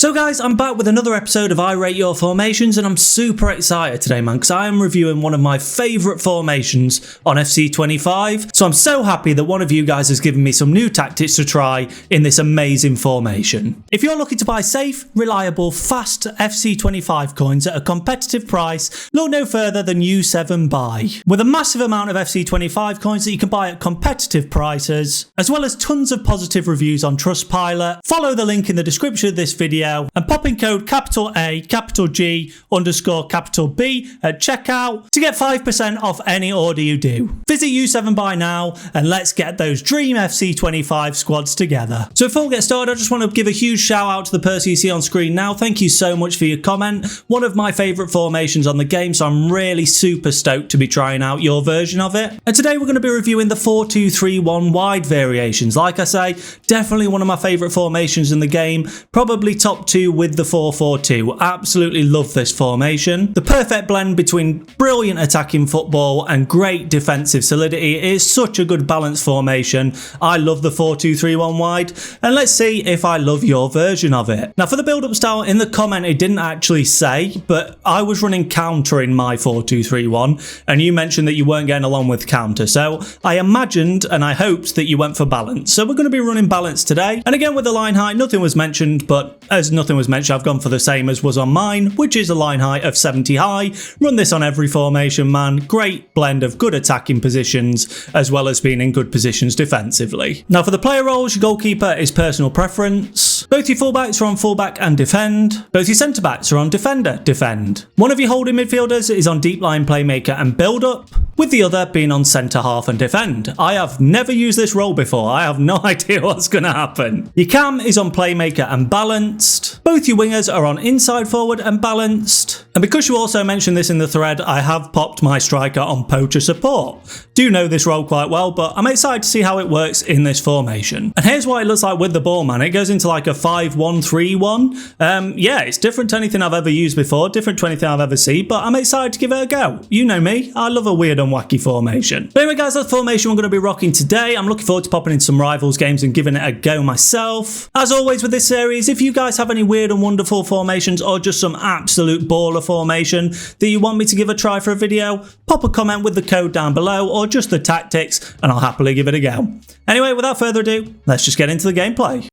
So guys, I'm back with another episode of I Rate Your Formations, and I'm super excited today, man, because I am reviewing one of my favourite formations on FC25. So I'm so happy that one of you guys has given me some new tactics to try in this amazing formation. If you're looking to buy safe, reliable, fast FC25 coins at a competitive price, look no further than U7 Buy. With a massive amount of FC25 coins that you can buy at competitive prices, as well as tons of positive reviews on Trustpilot, follow the link in the description of this video and pop in code capital A, capital G, underscore capital B at checkout to get 5% off any order you do. Visit U7 Buy now and let's get those dream FC25 squads together. So before we get started, I just want to give a huge shout out to the person you see on screen now. Thank you so much for your comment. One of my favourite formations on the game, so I'm really super stoked to be trying out your version of it. And today we're going to be reviewing the 4-2-3-1 wide variations. Like I say, definitely one of my favourite formations in the game, probably top two with the 4-4-2. Absolutely love this formation. The perfect blend between brilliant attacking football and great defensive solidity. It is such a good balanced formation. I love the 4-2-3-1 wide, and let's see if I love your version of it. Now for the build-up style, in the comment it didn't actually say, but I was running counter in my 4-2-3-1, and you mentioned that you weren't getting along with counter, so I imagined and I hoped that you went for balance. So we're going to be running balance today, and again with the line height, nothing was mentioned, but as nothing was mentioned, I've gone for the same as was on mine, which is a line height of 70 high. Run this on every formation, man. Great blend of good attacking positions as well as being in good positions defensively. Now for the player roles, your goalkeeper is personal preference. Both your fullbacks are on fullback and defend. Both your centre backs are on defender, defend. One of your holding midfielders is on deep line playmaker and build up, with the other being on centre half and defend. I have never used this role before. I have no idea what's going to happen. Your cam is on playmaker and balanced. Both your wingers are on inside forward and balanced. And because you also mentioned this in the thread, I have popped my striker on poacher support. Do know this role quite well, but I'm excited to see how it works in this formation. And here's what it looks like with the ball, man. It goes into like a 5-1-3-1. Yeah, it's different to anything I've ever used before, different to anything I've ever seen, but I'm excited to give it a go. You know me, I love a weird and wacky formation. But anyway guys, that's the formation we're going to be rocking today. I'm looking forward to popping in some rivals games and giving it a go myself. As always with this series, if you guys have any weird and wonderful formations or just some absolute baller formation that you want me to give a try for a video, pop a comment with the code down below or just the tactics and I'll happily give it a go. Anyway, without further ado, let's just get into the gameplay.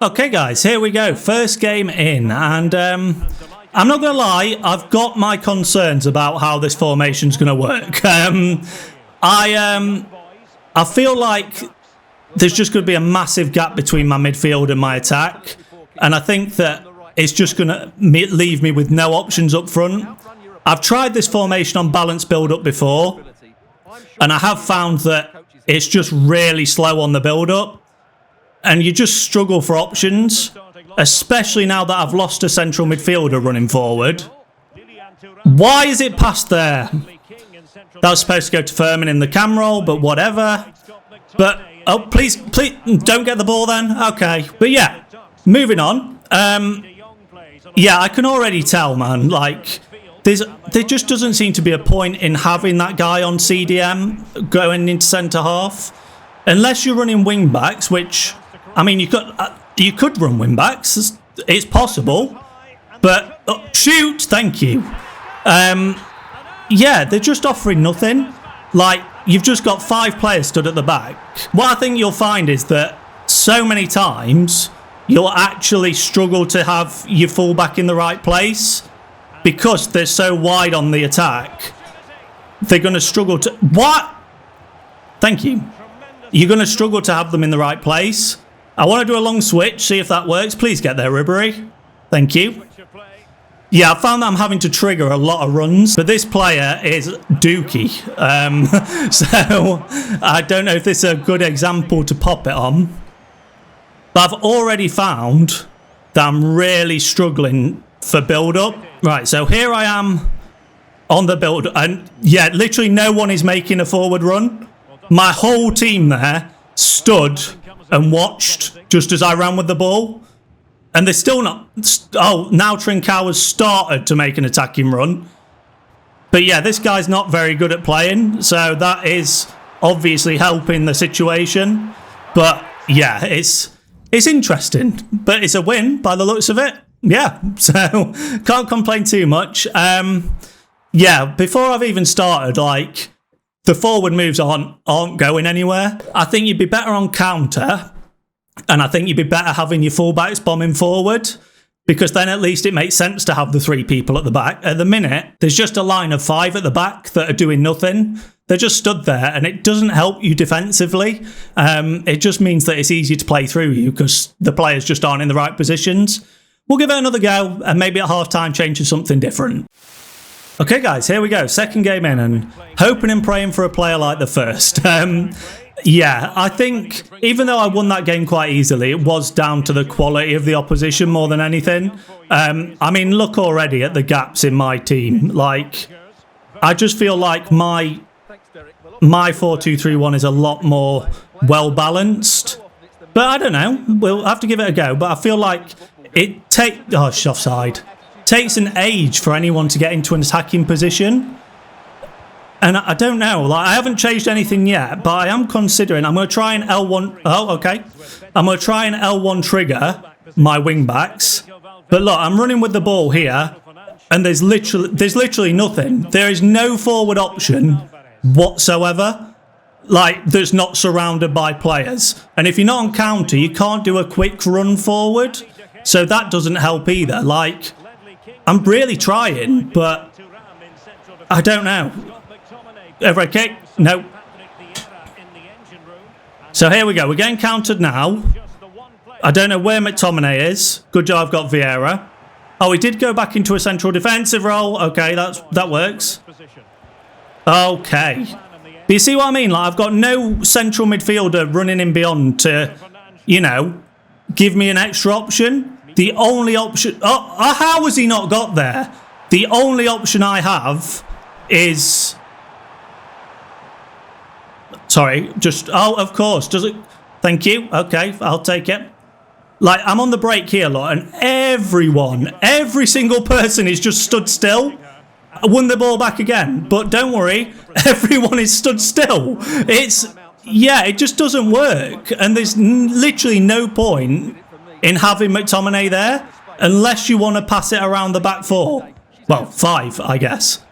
Okay guys, here we go. First game in, and I'm not going to lie, I've got my concerns about how this formation's going to work. I feel like there's just going to be a massive gap between my midfield and my attack, and I think that it's just going to leave me with no options up front. I've tried this formation on balance build-up before, and I have found that it's just really slow on the build-up, and you just struggle for options, especially now that I've lost a central midfielder running forward. Why is it past there? That was supposed to go to Furman in the cam roll, but whatever. But, oh, please, don't get the ball then. Okay, but yeah, moving on. Yeah, I can already tell, man, like, there just doesn't seem to be a point in having that guy on CDM going into centre half. Unless you're running wing backs, which, I mean, you could run wing backs. It's possible. But, oh, shoot, thank you. Yeah, they're just offering nothing. Like, you've just got 5 players stood at the back. What I think you'll find is that so many times you'll actually struggle to have your fullback in the right place because they're so wide on the attack. They're going to struggle to... What? Thank you. You're going to struggle to have them in the right place. I want to do a long switch, see if that works. Please get there, Ribery. Thank you. Yeah, I found that I'm having to trigger a lot of runs, but this player is dookie. So I don't know if this is a good example to pop it on. But I've already found that I'm really struggling for build-up. Right, so here I am on the build, and yeah, literally no one is making a forward run. My whole team there stood and watched just as I ran with the ball. And they're still not... Oh, now Trincao has started to make an attacking run. But yeah, this guy's not very good at playing, so that is obviously helping the situation. But yeah, it's It's interesting, but it's a win by the looks of it. Yeah, so can't complain too much. Yeah, before I've even started, like, the forward moves aren't going anywhere. I think you'd be better on counter, and I think you'd be better having your fullbacks bombing forward, because then at least it makes sense to have the 3 people at the back. At the minute, there's just a line of 5 at the back that are doing nothing. They're just stood there, and it doesn't help you defensively. It just means that it's easier to play through you because the players just aren't in the right positions. We'll give it another go, and maybe at half-time change to something different. Okay, guys, here we go. Second game in, and hoping and praying for a player like the first. Yeah, I think even though I won that game quite easily, it was down to the quality of the opposition more than anything. I mean, look already at the gaps in my team. Like, I just feel like my 4-2-3-1 is a lot more well-balanced. But I don't know. We'll have to give it a go. But I feel like it it's offside. Takes an age for anyone to get into an attacking position. And I don't know. Like, I haven't changed anything yet, but I am considering. I'm going to try and L1. Oh, okay. I'm going to try and L1 trigger my wing backs. But look, I'm running with the ball here, and there's literally nothing. There is no forward option whatsoever, like, that's not surrounded by players. And if you're not on counter, you can't do a quick run forward, so that doesn't help either. Like, I'm really trying, but I don't know. Overhead kick? No. So here we go. We're getting countered now. I don't know where McTominay is. Good job I've got Vieira. Oh, he did go back into a central defensive role. Okay, that works. Okay. But you see what I mean? Like, I've got no central midfielder running in beyond to, you know, give me an extra option. The only option... Oh, how has he not got there? The only option I have is... Sorry, just... Oh, of course. Does it... Thank you. Okay, I'll take it. Like, I'm on the break here, lot, and every single person is just stood still. I won the ball back again. But don't worry, everyone is stood still. Yeah, it just doesn't work. And there's literally no point in having McTominay there unless you want to pass it around the back 4. Well, 5, I guess.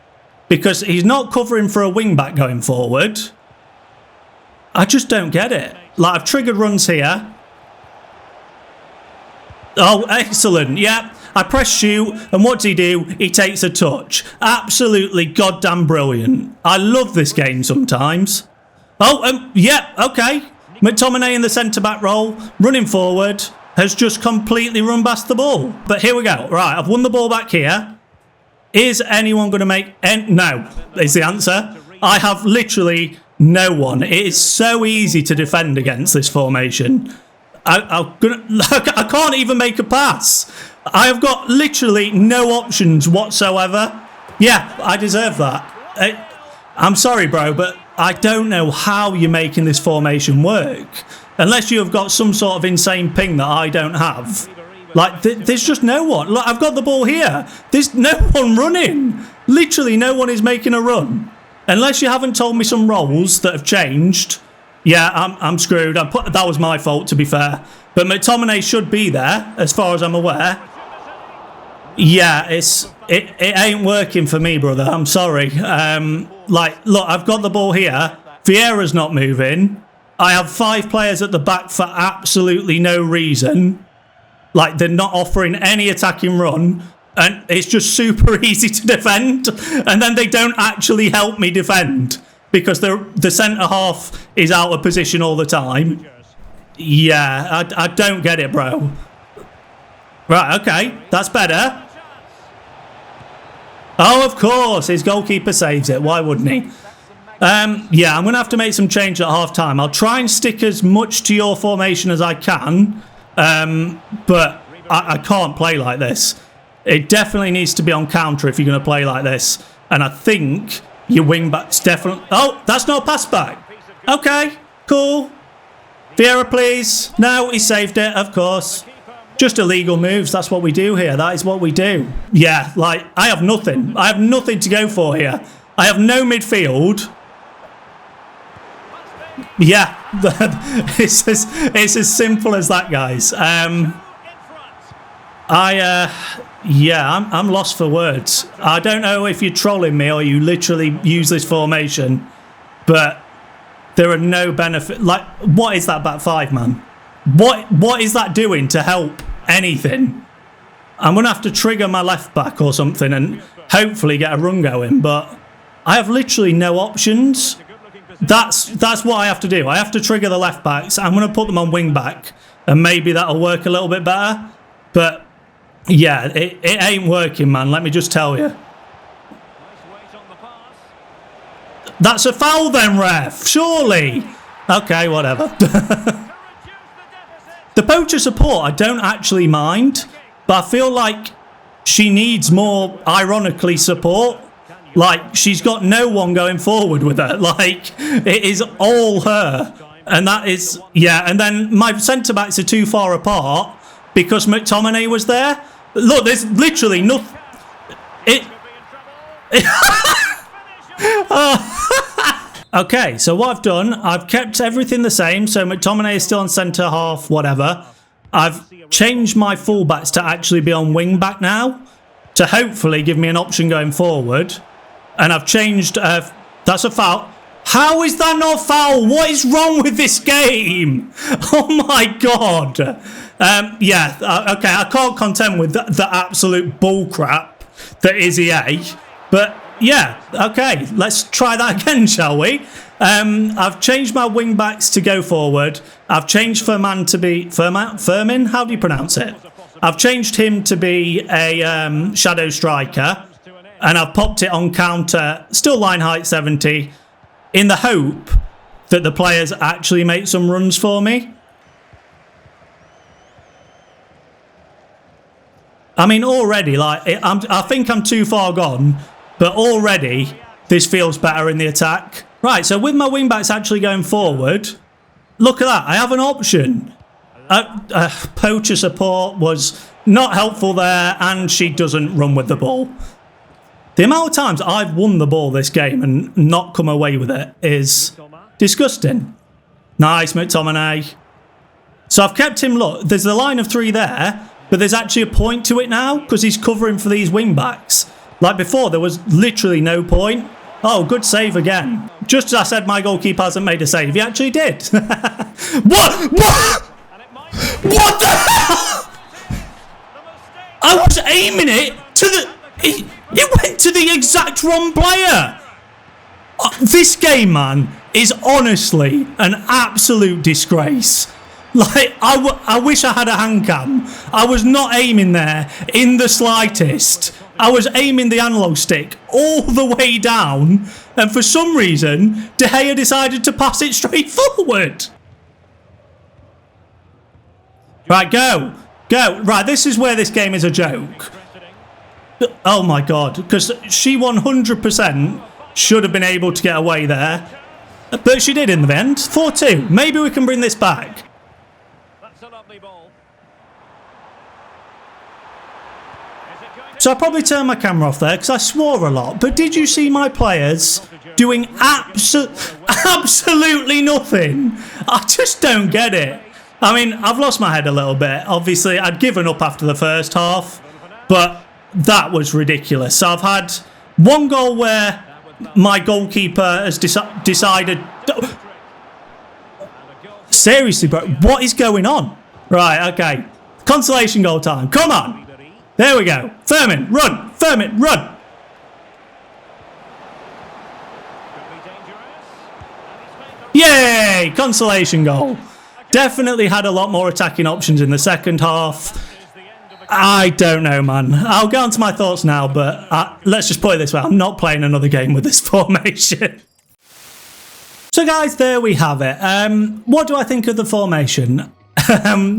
Because he's not covering for a wing-back going forward. I just don't get it. Like, I've triggered runs here. Oh, excellent. Yeah, I press shoot, and what does he do? He takes a touch. Absolutely goddamn brilliant. I love this game sometimes. Oh, yeah, okay. McTominay in the centre-back role, running forward, has just completely run past the ball. But here we go. Right, I've won the ball back here. Is anyone going to make... No, is the answer. I have literally no one. It is so easy to defend against this formation. I can't even make a pass. I have got literally no options whatsoever. Yeah, I deserve that. I'm sorry, bro, but I don't know how you're making this formation work. Unless you have got some sort of insane ping that I don't have. Like, there's just no one. Look, I've got the ball here. There's no one running. Literally no one is making a run. Unless you haven't told me some roles that have changed. Yeah, I'm screwed. That was my fault, to be fair. But McTominay should be there, as far as I'm aware. Yeah, it ain't working for me, brother. I'm sorry. Like, look, I've got the ball here. Vieira's not moving. I have 5 players at the back for absolutely no reason. Like, they're not offering any attacking run. And it's just super easy to defend. And then they don't actually help me defend. Because the centre-half is out of position all the time. Yeah, I don't get it, bro. Right, okay. That's better. Oh, of course. His goalkeeper saves it. Why wouldn't he? Yeah, I'm going to have to make some change at half-time. I'll try and stick as much to your formation as I can. But I can't play like this. It definitely needs to be on counter if you're going to play like this. And I think... Your wing-back's definitely... Oh, that's not a pass back. Okay, cool. Vieira, please. No, he saved it, of course. Just illegal moves. That's what we do here. That is what we do. Yeah, like, I have nothing. I have nothing to go for here. I have no midfield. Yeah, it's as simple as that, guys. Yeah, I'm lost for words. I don't know if you're trolling me or you literally use this formation, but there are no benefit. Like, what is that back five, man? What is that doing to help anything? I'm gonna have to trigger my left back or something and hopefully get a run going, but I have literally no options. That's what I have to do. I have to trigger the left backs. I'm gonna put them on wing back, and maybe that'll work a little bit better. But yeah, it ain't working, man. Let me just tell you. That's a foul then, ref. Surely. Okay, whatever. The poacher support, I don't actually mind, but I feel like she needs more, ironically, support. Like, she's got no one going forward with her. Like, it is all her. And that is, yeah, and then my centre-backs are too far apart because McTominay was there. Look, there's literally nothing. Okay, so what I've done, I've kept everything the same. So McTominay is still on centre half, whatever. I've changed my fullbacks to actually be on wing back now, to hopefully give me an option going forward. And I've changed, that's a foul. How is that not foul? What is wrong with this game? Oh my God. Yeah, okay, I can't contend with the absolute bullcrap that is EA. But yeah, okay, let's try that again, shall we? I've changed my wing backs to go forward. I've changed Furman to be... Furman? How do you pronounce it? I've changed him to be a shadow striker. And I've popped it on counter, still line height 70, in the hope that the players actually make some runs for me. I mean, already, like, I think I'm too far gone, but already this feels better in the attack. Right, so with my wing-backs actually going forward, look at that, I have an option. Poacher support was not helpful there, and she doesn't run with the ball. The amount of times I've won the ball this game and not come away with it is disgusting. Nice, McTominay. So I've kept him, look, there's the line of three there, but there's actually a point to it now because he's covering for these wing-backs. Like before, there was literally no point. Oh, good save again. Just as I said, my goalkeeper hasn't made a save. He actually did. What? What the hell? I was aiming it to the... It went to the exact wrong player. This game, man, is honestly an absolute disgrace. Like, I wish I had a hand cam. I was not aiming there in the slightest. I was aiming the analog stick all the way down, and for some reason, De Gea decided to pass it straight forward. Right, go. Go. Right, this is where this game is a joke. Oh my God, because she 100% should have been able to get away there. But she did in the end. 4-2. Maybe we can bring this back. That's a lovely ball. So I probably turned my camera off there because I swore a lot. But did you see my players doing absolutely nothing? I just don't get it. I mean, I've lost my head a little bit. Obviously, I'd given up after the first half, but that was ridiculous. So I've had one goal where my goalkeeper has decided... Seriously, bro, what is going on? Right, okay. Consolation goal time. Come on. There we go. Furman, run. Furman, run. Yay! Consolation goal. Definitely had a lot more attacking options in the second half. I don't know, man. I'll get on to my thoughts now, but let's just put it this way. I'm not playing another game with this formation. So, guys, there we have it. What do I think of the formation?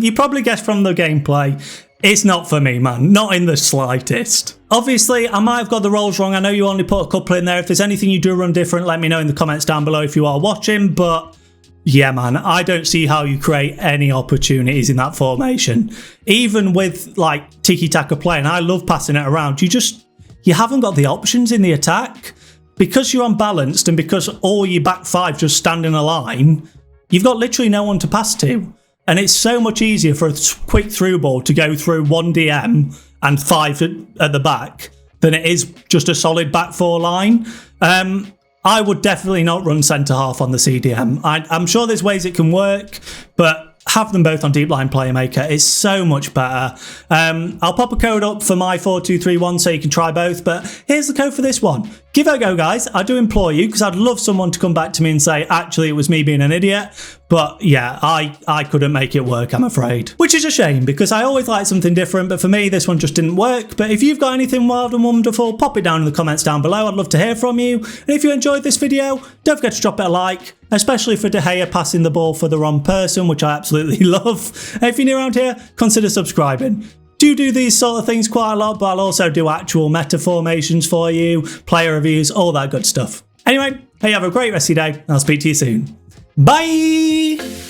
You probably guessed from the gameplay. It's not for me, man. Not in the slightest. Obviously, I might have got the roles wrong. I know you only put a couple in there. If there's anything you do run different, let me know in the comments down below if you are watching. But yeah, man, I don't see how you create any opportunities in that formation. Even with, like, Tiki Taka playing, I love passing it around. You haven't got the options in the attack. because you're unbalanced and because all your back five just stand in a line, you've got literally no one to pass to. And it's so much easier for a quick through ball to go through one DM and five at the back than it is just a solid back four line. I would definitely not run centre half on the CDM. I'm sure there's ways it can work, but have them both on deep line playmaker. It's so much better. I'll pop a code up for my 4231 so you can try both, but here's the code for this one. Give it a go, guys. I do implore you, because I'd love someone to come back to me and say, actually, it was me being an idiot. But yeah, I couldn't make it work, I'm afraid. Which is a shame, because I always like something different, but for me, this one just didn't work. But if you've got anything wild and wonderful, pop it down in the comments down below. I'd love to hear from you. And if you enjoyed this video, don't forget to drop it a like, especially for De Gea passing the ball for the wrong person, which I absolutely love. And if you're new around here, consider subscribing. Do these sort of things quite a lot, but I'll also do actual meta formations for you, player reviews, all that good stuff. Anyway, hey, have a great rest of your day, and I'll speak to you soon. Bye!